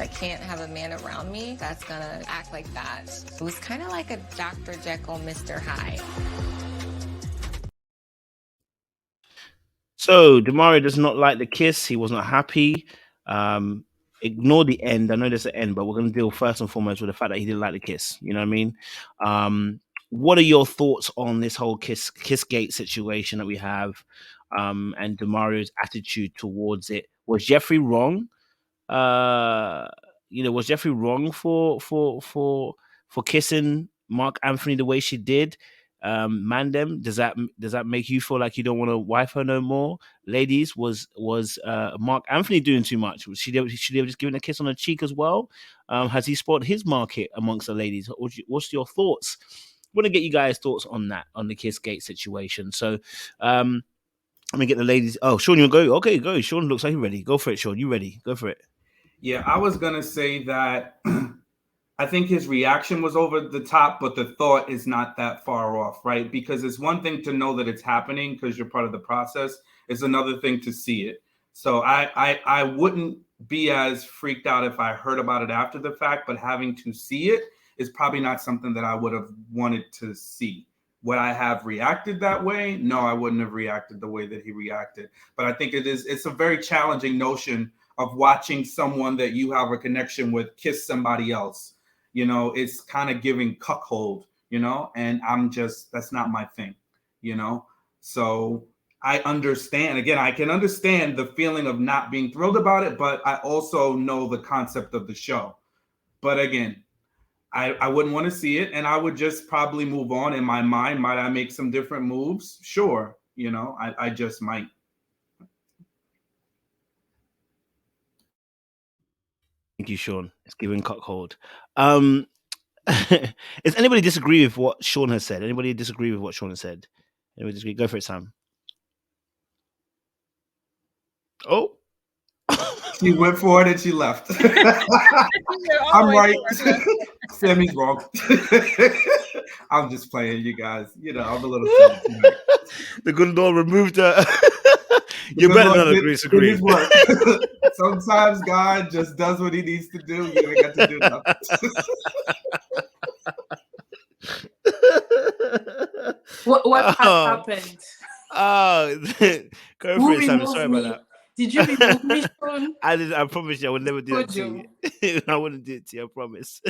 I can't have a man around me that's gonna act like that. It was kind of like a Dr. Jekyll, Mr. Hyde. So Demario does not like the kiss. He was not happy. Ignore the end. I know there's an end, but we're going to deal first and foremost with the fact that he didn't like the kiss. You know what I mean? What are your thoughts on this whole Kissgate situation that we have, and Demario's attitude towards it? Was Jeffrey wrong? Was Jeffrey wrong for kissing Mark Anthony the way she did? Mandem, does that make you feel like you don't want to wife her no more? Ladies, was Mark Anthony doing too much? Should he have just given a kiss on the cheek as well? Has he spoiled his market amongst the ladies? What's your thoughts? I want to get you guys' thoughts on that, on the Kissgate situation. So let me get the ladies. Oh, Sean, you go? Okay, go. Sean looks like he's ready. Go for it, Sean. You ready? Go for it. Yeah, I was gonna say that I think his reaction was over the top, but the thought is not that far off, right? Because it's one thing to know that it's happening because you're part of the process. It's another thing to see it. So I wouldn't be as freaked out if I heard about it after the fact, but having to see it is probably not something that I would have wanted to see. Would I have reacted that way? No, I wouldn't have reacted the way that he reacted. But I think it's a very challenging notion of watching someone that you have a connection with kiss somebody else. You know, it's kind of giving cuckold, and that's not my thing, So I understand, again, I can understand the feeling of not being thrilled about it, but I also know the concept of the show. But again, I wouldn't want to see it, and I would just probably move on in my mind. Might I make some different moves? Sure. I just might. Thank you, Sean. It's giving cockhold. Does anybody disagree with what Sean has said? Anybody disagree with what Sean has said? Anybody disagree? Go for it, Sam. Oh. She went for it and she left. I'm right. Sammy's wrong. I'm just playing, you guys. I'm a little silly. The good Lord removed her. You better not disagree. Sometimes God just does what he needs to do. You ain't got to do nothing. What has happened? Go for it, Sam. Sorry about that. Did you remove me, Sean? I did. I promise you, I would never do that to you. I wouldn't do it to you. I promise.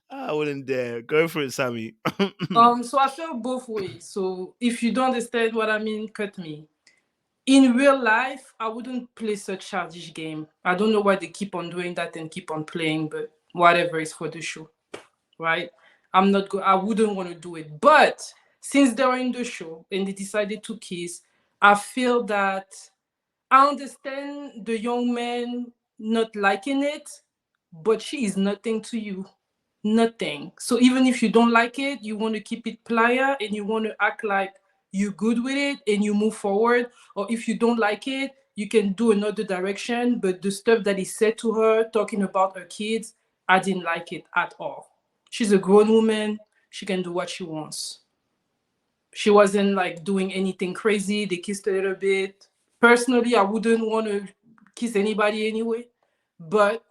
I wouldn't dare. Go for it, Sammy. So I feel both ways. So if you don't understand what I mean, cut me. In real life, I wouldn't play such childish game. I don't know why they keep on doing that and keep on playing, but whatever is for the show, right? I wouldn't want to do it. But since they were in the show and they decided to kiss, I feel that I understand the young man not liking it, but she is nothing to you. Nothing. So even if you don't like it, you want to keep it plier and you want to act like you're good with it and you move forward. Or if you don't like it, you can do another direction. But the stuff that he said to her, talking about her kids, I didn't like it at all. She's a grown woman. She can do what she wants. She wasn't like doing anything crazy. They kissed a little bit. Personally, I wouldn't want to kiss anybody anyway. But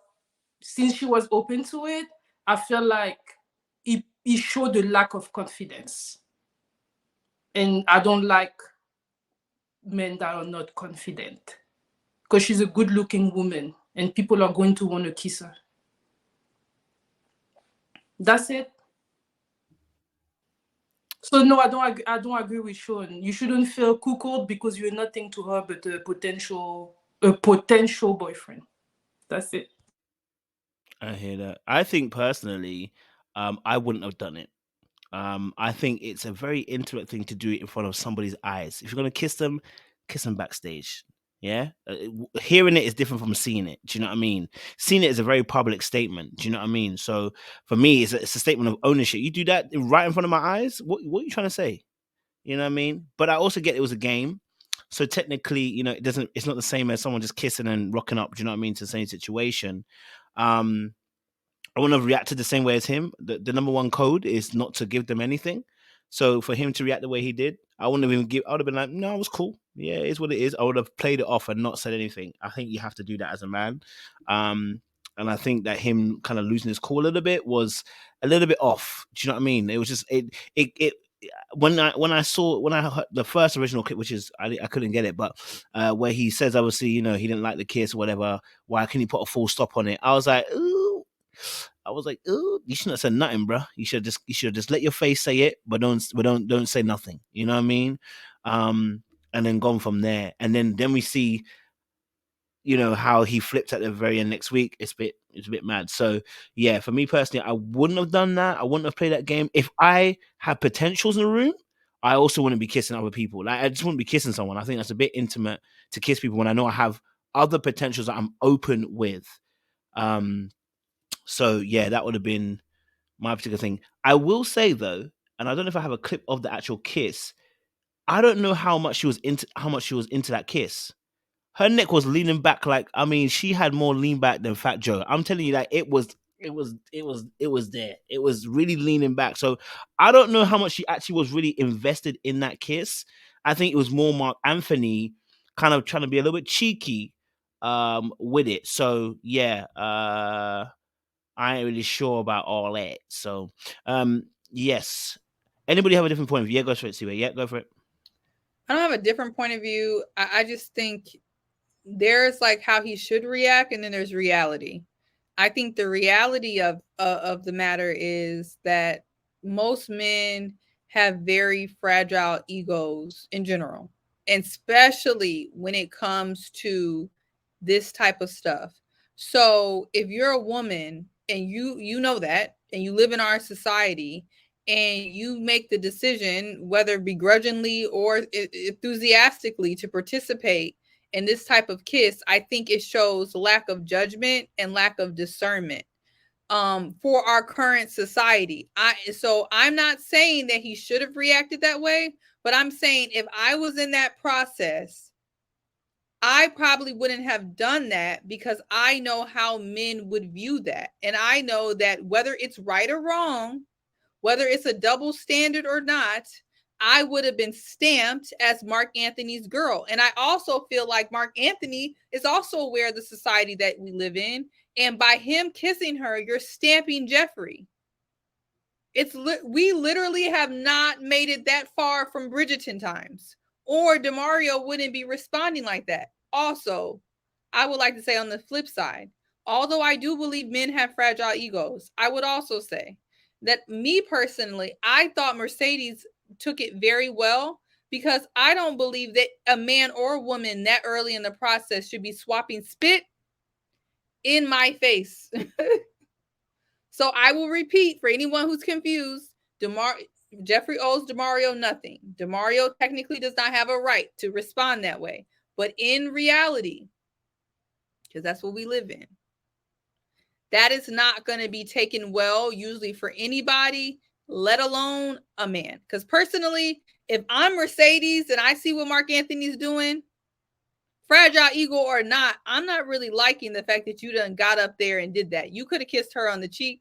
since she was open to it, I feel like it showed a lack of confidence. And I don't like men that are not confident. Because she's a good-looking woman and people are going to want to kiss her. That's it. So no, I don't agree with Sean. You shouldn't feel cuckold because you're nothing to her but a potential boyfriend. That's it. I hear that. I think personally, I wouldn't have done it. I think it's a very intimate thing to do it in front of somebody's eyes. If you're gonna kiss them backstage. Yeah, hearing it is different from seeing it. Do you know what I mean? Seeing it is a very public statement. Do you know what I mean? So for me, it's a statement of ownership. You do that right in front of my eyes. What are you trying to say? You know what I mean? But I also get it was a game, so technically, it's not the same as someone just kissing and rocking up. Do you know what I mean? To the same situation. I wouldn't have reacted the same way as him. The number one code is not to give them anything. So for him to react the way he did, I wouldn't have I would have been like, no, it was cool. Yeah, it's what it is. I would have played it off and not said anything. I think you have to do that as a man. And I think that him kind of losing his cool a little bit was a little bit off. Do you know what I mean? It was just it when I heard the first original clip, which is I couldn't get it, but where he says obviously, you know, he didn't like the kiss or whatever. Why can he put a full stop on it? I was like, ooh. You shouldn't have said nothing, bro. You should just let your face say it, but don't say nothing. You know what I mean? And then gone from there. And then we see, you know, how he flipped at the very end next week. It's a bit mad. So yeah, for me personally, I wouldn't have done that. I wouldn't have played that game. If I had potentials in the room, I also wouldn't be kissing other people. Like I just wouldn't be kissing someone. I think that's a bit intimate to kiss people when I know I have other potentials that I'm open with. So yeah, that would have been my particular thing. I will say though, and I don't know if I have a clip of the actual kiss. I don't know how much she was into that kiss. Her neck was leaning back like, I mean, she had more lean back than Fat Joe. I'm telling you that it was there. It was really leaning back. So I don't know how much she actually was really invested in that kiss. I think it was more Mark Anthony kind of trying to be a little bit cheeky with it. So yeah, I ain't really sure about all that. So yes. Anybody have a different point of view? Yeah, go for it, Siwa. Yeah, go for it. I don't have a different point of view. I just think there's like how he should react, and then there's reality. I think the reality of the matter is that most men have very fragile egos in general, and especially when it comes to this type of stuff. So if you're a woman and you know that, and you live in our society, and you make the decision, whether begrudgingly or enthusiastically, to participate in this type of kiss, I think it shows lack of judgment and lack of discernment for our current society. So I'm not saying that he should have reacted that way, but I'm saying if I was in that process, I probably wouldn't have done that, because I know how men would view that. And I know that whether it's right or wrong, whether it's a double standard or not, I would have been stamped as Mark Anthony's girl. And I also feel like Mark Anthony is also aware of the society that we live in. And by him kissing her, you're stamping Jefferi. We literally have not made it that far from Bridgerton times, or Demario wouldn't be responding like that. Also, I would like to say on the flip side, although I do believe men have fragile egos, I would also say that me personally, I thought Mercedes took it very well, because I don't believe that a man or a woman that early in the process should be swapping spit in my face. So I will repeat for anyone who's confused, Jefferi owes Demario nothing. Demario technically does not have a right to respond that way. But in reality, because that's what we live in, that is not going to be taken well, usually, for anybody, let alone a man. Because personally, if I'm Mercedes and I see what Mark Anthony's doing, fragile ego or not, I'm not really liking the fact that you done got up there and did that. You could have kissed her on the cheek.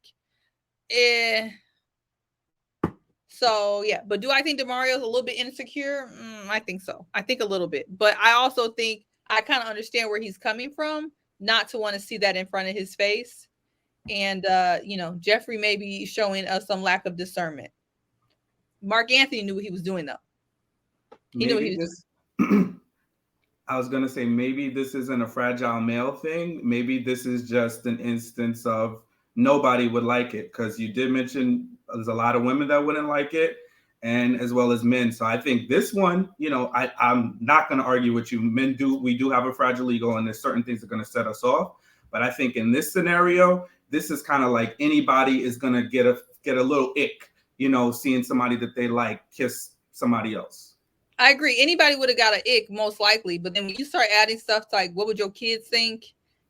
So yeah, but do I think Demario's a little bit insecure? I think so. I think a little bit, but I also think I kind of understand where he's coming from, not to want to see that in front of his face. And you know, Jefferi may be showing us some lack of discernment. Mark Anthony knew what he was doing, though. He knew what he was doing. I was going to say, maybe this isn't a fragile male thing. Maybe this is just an instance of nobody would like it, because you did mention there's a lot of women that wouldn't like it, and as well as men. So I think this one, you know, I'm not going to argue with you. We do have a fragile ego, and there's certain things that are going to set us off. But I think in this scenario, this is kind of like anybody is going to get a little ick, you know, seeing somebody that they like kiss somebody else. I agree. Anybody would have got an ick, most likely. But then when you start adding stuff like, what would your kids think,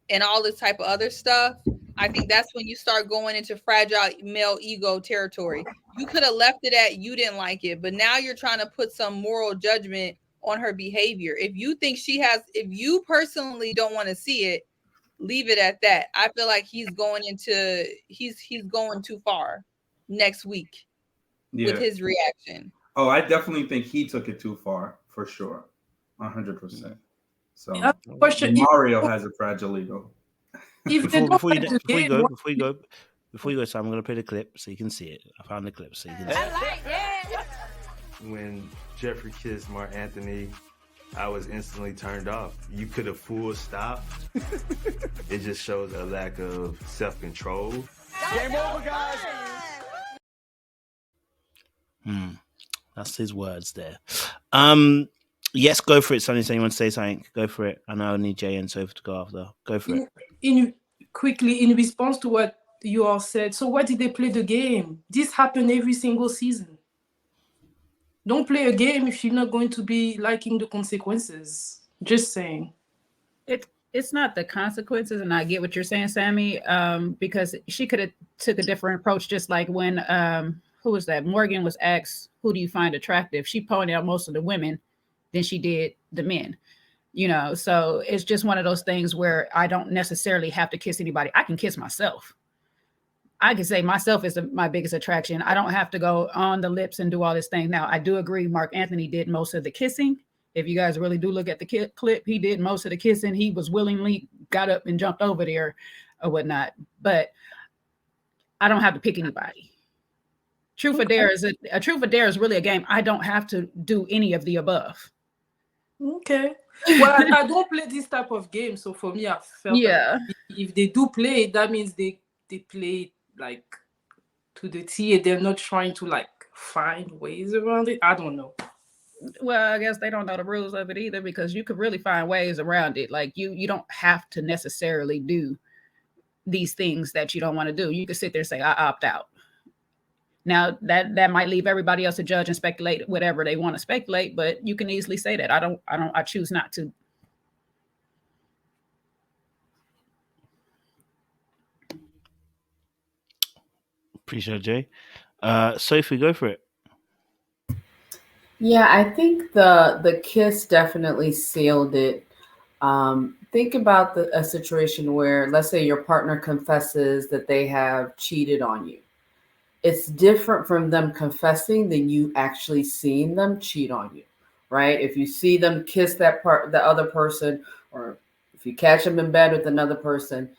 and all this type of other stuff, I think that's when you start going into fragile male ego territory. You could have left it at you didn't like it, but now you're trying to put some moral judgment on her behavior. If you think if you personally don't want to see it, leave it at that. I feel like he's going too far next week with his reaction. Oh, I definitely think he took it too far, for sure. 100%. So Question: Mario has a fragile ego. If they don't Before like the game, you go, so I'm going to play the clip so you can see it. I found the clip so you can see it. I like it. When Jefferi kissed Mark Anthony, I was instantly turned off. You could have full stopped. It just shows a lack of self-control. Game over, guys. That's his words there. Yes, go for it, Sonny. So you want to say something? Go for it. I know I need Jay and Sophie to go after. Go for it. in response to what you all said, so why did they play the game? This happened every single season. Don't play a game if you're not going to be liking the consequences. Just saying. It's not the consequences, and I get what you're saying, Sammy, because she could have took a different approach, just like when, who was that? Morgan was asked, who do you find attractive? She pointed out most of the women than she did the men, you know? So it's just one of those things where I don't necessarily have to kiss anybody. I can kiss myself. I can say myself is my biggest attraction. I don't have to go on the lips and do all this thing. Now, I do agree Mark Anthony did most of the kissing. If you guys really do look at the clip, he did most of the kissing. He was willingly got up and jumped over there or whatnot. But I don't have to pick anybody. Truth or Dare is a Truth or Dare is really a game. I don't have to do any of the above. Okay. Well, I don't play this type of game, so for me, I felt like if they do play, that means they play like to the T, and they're not trying to like find ways around it. I don't know. Well, I guess they don't know the rules of it either, because you could really find ways around it. Like you don't have to necessarily do these things that you don't want to do. You could sit there and say, I opt out. Now that might leave everybody else to judge and speculate whatever they want to speculate, but you can easily say that. I choose not to. Appreciate it, Jay. Sophie, go for it. Yeah, I think the kiss definitely sealed it. Think about a situation where, let's say your partner confesses that they have cheated on you. It's different from them confessing than you actually seeing them cheat on you, right? If you see them kiss the other person, or if you catch them in bed with another person,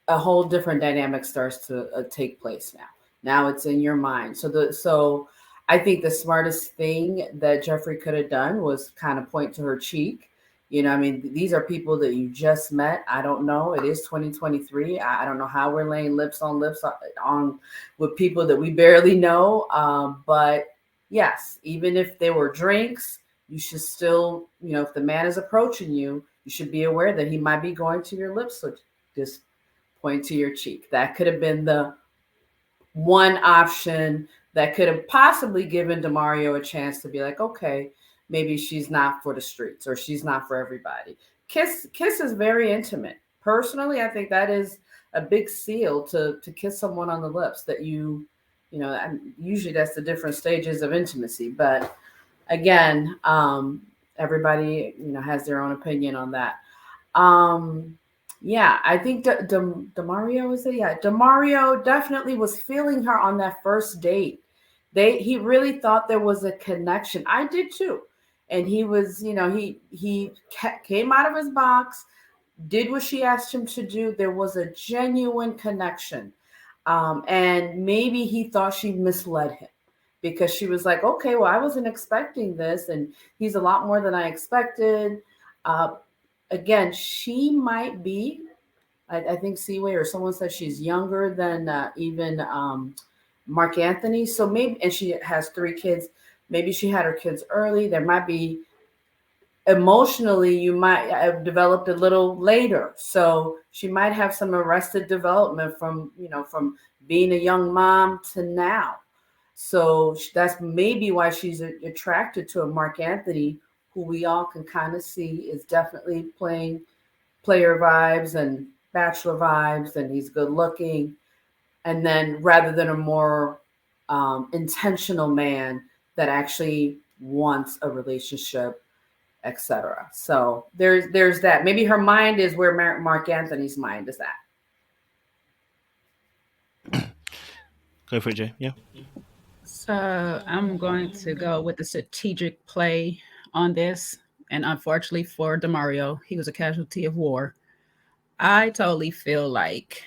a whole different dynamic starts to take place now. Now it's in your mind. So I think the smartest thing that Jefferi could have done was kind of point to her cheek. You know, I mean, these are people that you just met. I don't know. It is 2023. I don't know how we're laying lips on with people that we barely know. But yes, even if there were drinks, you should still, you know, if the man is approaching you, you should be aware that he might be going to your lips. So just point to your cheek. That could have been the one option that could have possibly given Demario a chance to be like, okay, maybe she's not for the streets, or she's not for everybody. Kiss is very intimate. Personally, I think that is a big seal to kiss someone on the lips that you know, and usually that's the different stages of intimacy. But again, everybody, you know, has their own opinion on that. Yeah, I think Demario, is it? Yeah, Demario definitely was feeling her on that first date. He really thought there was a connection. I did too. And he was, you know, he came out of his box, did what she asked him to do. There was a genuine connection. And maybe he thought she misled him, because she was like, okay, well, I wasn't expecting this, and he's a lot more than I expected. Again, she might be, I think Seaway or someone said she's younger than even Mark Anthony. So maybe, and she has 3 kids. Maybe she had her kids early. There might be emotionally, you might have developed a little later. So she might have some arrested development from being a young mom to now. So that's maybe why she's attracted to a Mark Anthony, who we all can kind of see is definitely playing player vibes and bachelor vibes, and he's good looking. And then rather than a more intentional man that actually wants a relationship, etc. So there's that. Maybe her mind is where Mark Anthony's mind is at. Go for it, Jay. Yeah. So I'm going to go with the strategic play on this. And unfortunately for Demario, he was a casualty of war. I totally feel like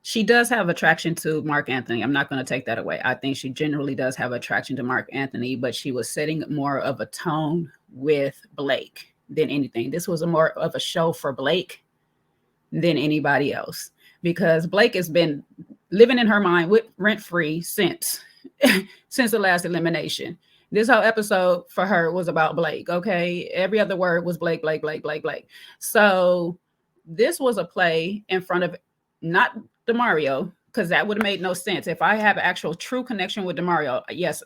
she does have attraction to Mark Anthony. I'm not going to take that away. I think she generally does have attraction to Mark Anthony, but she was setting more of a tone with Blake than anything. This was more of a show for Blake than anybody else, because Blake has been living in her mind with rent-free since the last elimination. This whole episode for her was about Blake, okay? Every other word was Blake, Blake, Blake, Blake, Blake. So this was a play in front of not Demario, because that would have made no sense. If I have actual true connection with Demario, yes,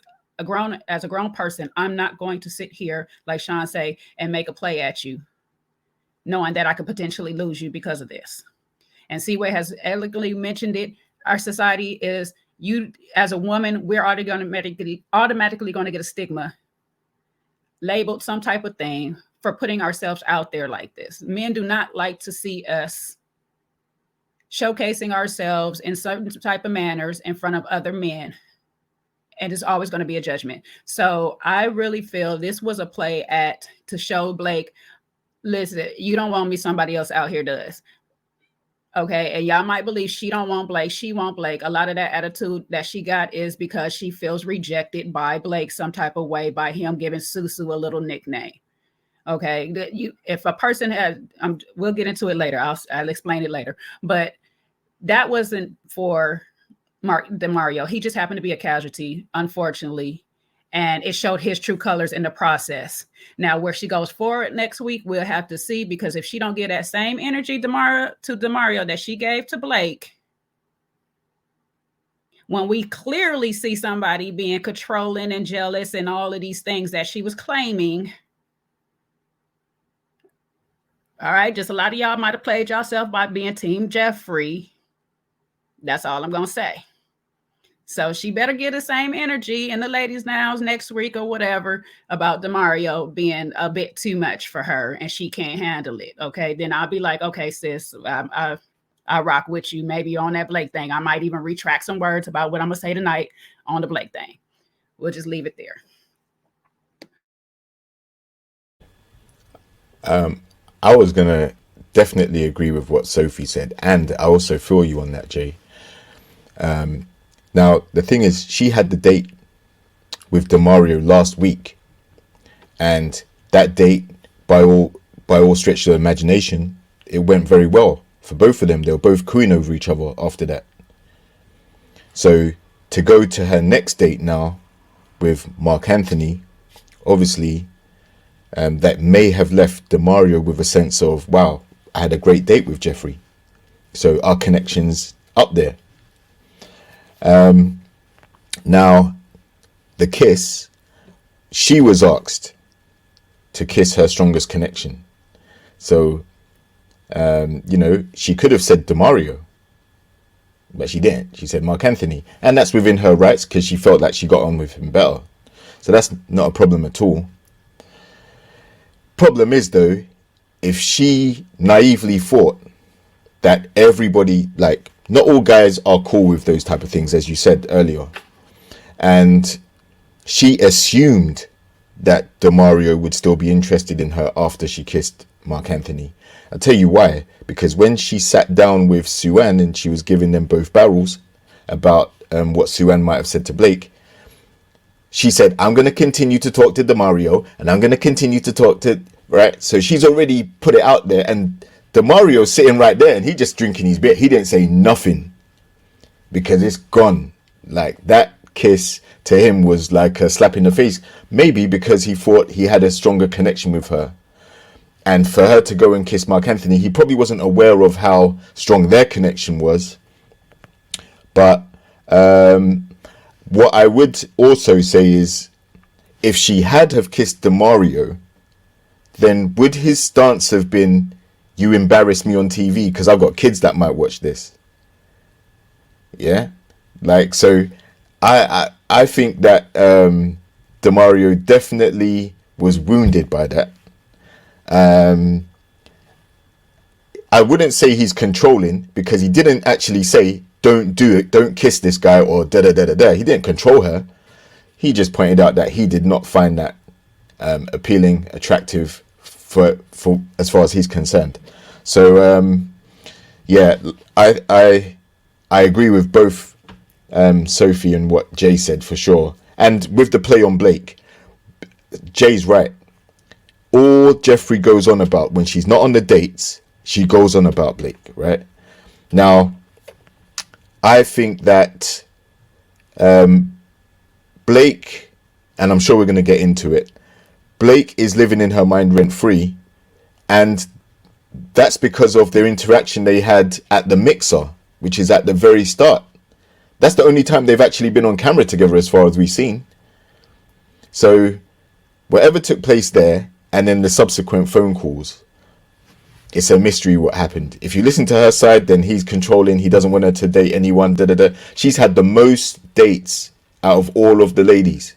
as a grown person, I'm not going to sit here, like Sean say, and make a play at you, knowing that I could potentially lose you because of this. And Seaway has elegantly mentioned it. Our society is, you as a woman, we're automatically going to get a stigma, labeled some type of thing for putting ourselves out there like this. Men do not like to see us showcasing ourselves in certain type of manners in front of other men. And it's always going to be a judgment. So I really feel this was a play to show Blake, listen, you don't want me, somebody else out here does. Okay, and y'all might believe she don't want Blake. She want Blake. A lot of that attitude that she got is because she feels rejected by Blake some type of way, by him giving Susu a little nickname. Okay, if a person has, we'll get into it later. I'll explain it later. But that wasn't for Demario. He just happened to be a casualty, unfortunately. And it showed his true colors in the process. Now, where she goes forward next week, we'll have to see, because if she don't get that same energy Demario that she gave to Blake, when we clearly see somebody being controlling and jealous and all of these things that she was claiming, all right, just a lot of y'all might have played yourself by being Team Jefferi. That's all I'm going to say. So she better get the same energy in the ladies' nows next week or whatever about Demario being a bit too much for her and she can't handle it. Okay, then I'll be like, okay, sis, I rock with you. Maybe on that Blake thing. I might even retract some words about what I'm going to say tonight on the Blake thing. We'll just leave it there. I was going to definitely agree with what Sophie said. And I also feel you on that, Jay. Now, the thing is, she had the date with Demario last week. And that date, by all stretch of the imagination, it went very well for both of them. They were both cooing over each other after that. So to go to her next date now with Mark Anthony, obviously, that may have left Demario with a sense of, wow, I had a great date with Jefferi. So our connection's up there. Now, the kiss, she was asked to kiss her strongest connection. So, she could have said Demario, but she didn't. She said Mark Anthony. And that's within her rights because she felt like she got on with him better. So that's not a problem at all. Problem is, though, if she naively thought that everybody, like, not all guys are cool with those type of things, as you said earlier. And she assumed that Demario would still be interested in her after she kissed Mark Anthony. I'll tell you why. Because when she sat down with Sue-Ann and she was giving them both barrels about what Sue-Ann might have said to Blake, she said, I'm going to continue to talk to Demario and I'm going to continue to talk to... Right? So she's already put it out there, and Demario's sitting right there and he just drinking his beer. He didn't say nothing because it's gone. Like, that kiss to him was like a slap in the face. Maybe because he thought he had a stronger connection with her. And for her to go and kiss Mark Anthony, he probably wasn't aware of how strong their connection was. But what I would also say is, if she had have kissed Demario, then would his stance have been, you embarrass me on TV because I've got kids that might watch this? Yeah, like, so I think that Demario definitely was wounded by that. I wouldn't say he's controlling because he didn't actually say, don't do it, don't kiss this guy or da da da da da. He didn't control her. He just pointed out that he did not find that appealing, attractive for as far as he's concerned. So yeah, I agree with both Sophie and what Jay said for sure. And with the play on Blake, Jay's right. All Jefferi goes on about when she's not on the dates, she goes on about Blake, right? Now, I think that Blake, and I'm sure we're going to get into it, Blake is living in her mind rent-free, and that's because of their interaction they had at the mixer, which is at the very start. That's the only time they've actually been on camera together as far as we've seen. So whatever took place there, and then the subsequent phone calls, it's a mystery what happened. If you listen to her side, then he's controlling, he doesn't want her to date anyone, She's had the most dates out of all of the ladies.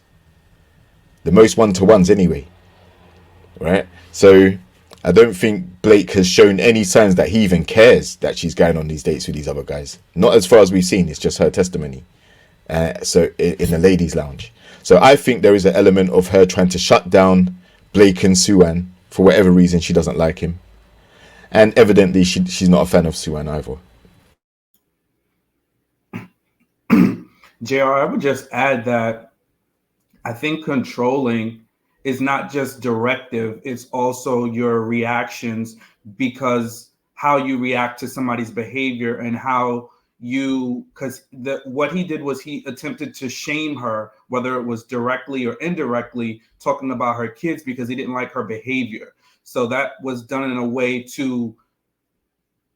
The most one-to-ones anyway. Right? So I don't think Blake has shown any signs that he even cares that she's going on these dates with these other guys. Not as far as we've seen, it's just her testimony. So in the ladies' lounge. So I think there is an element of her trying to shut down Blake and Suan for whatever reason. She doesn't like him. And evidently she's not a fan of Suan either. JR, I would just add that I think controlling is not just directive, it's also your reactions, because how you react to somebody's behavior and how you, because what he did was he attempted to shame her, whether it was directly or indirectly, talking about her kids because he didn't like her behavior. So that was done in a way to,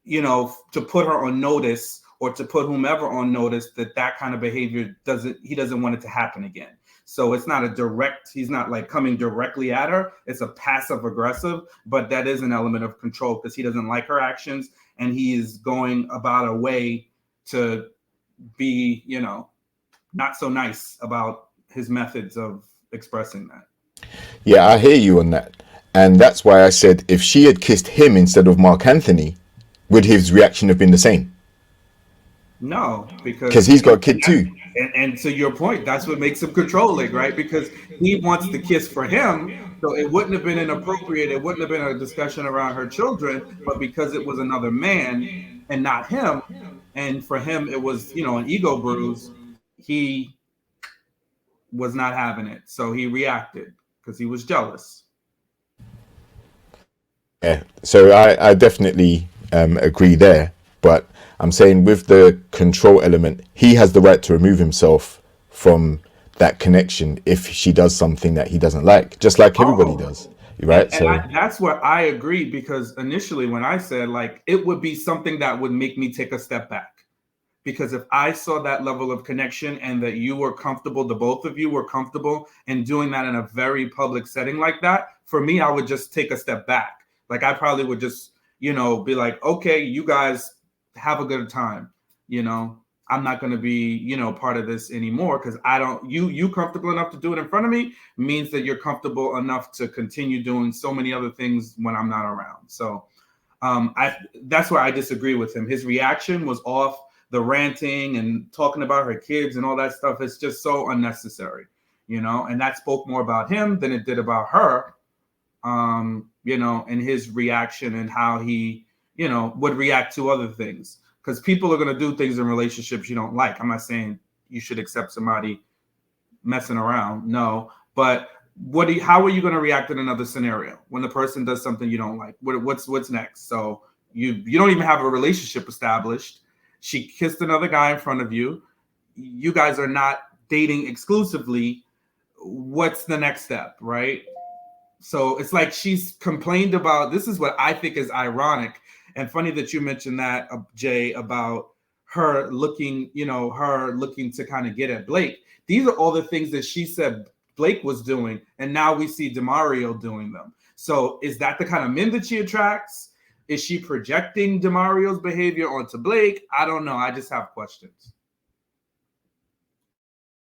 you know, to put her on notice, or to put whomever on notice that that kind of behavior he doesn't want it to happen again. So it's not a direct, he's not like coming directly at her. It's a passive aggressive, but that is an element of control because he doesn't like her actions and he is going about a way to be, you know, not so nice about his methods of expressing that. Yeah, I hear you on that. And that's why I said if she had kissed him instead of Mark Anthony, would his reaction have been the same? No, because he's got a kid too. And to your point, that's what makes him controlling, right? Because he wants the kiss for him, so it wouldn't have been inappropriate. It wouldn't have been a discussion around her children, but because it was another man and not him, and for him it was, you know, an ego bruise, he was not having it. So he reacted because he was jealous. Yeah, so I definitely agree there, but I'm saying with the control element, he has the right to remove himself from that connection if she does something that he doesn't like, just like everybody does, right? That's where I agree, because initially when I said like it would be something that would make me take a step back, because if I saw that level of connection and that you were comfortable, the both of you were comfortable in doing that in a very public setting like that, for me, I would just take a step back. Like I probably would just, you know, be like, okay, you guys have a good time. You know, I'm not going to be, you know, part of this anymore because I don't, you comfortable enough to do it in front of me means that you're comfortable enough to continue doing so many other things when I'm not around. So that's where I disagree with him. His reaction was off. The ranting and talking about her kids and all that stuff is just so unnecessary, you know, and that spoke more about him than it did about her, you know, and his reaction and how he, you know, would react to other things. Because people are going to do things in relationships you don't like. I'm not saying you should accept somebody messing around. No. But how are you going to react in another scenario when the person does something you don't like? What's next? So you don't even have a relationship established. She kissed another guy in front of you. You guys are not dating exclusively. What's the next step, right? So it's like she's complained about, this is what I think is ironic. And funny that you mentioned that, Jay, about her looking, you know, her looking to kind of get at Blake. These are all the things that she said Blake was doing. And now we see Demario doing them. So is that the kind of men that she attracts? Is she projecting Demario's behavior onto Blake? I don't know. I just have questions.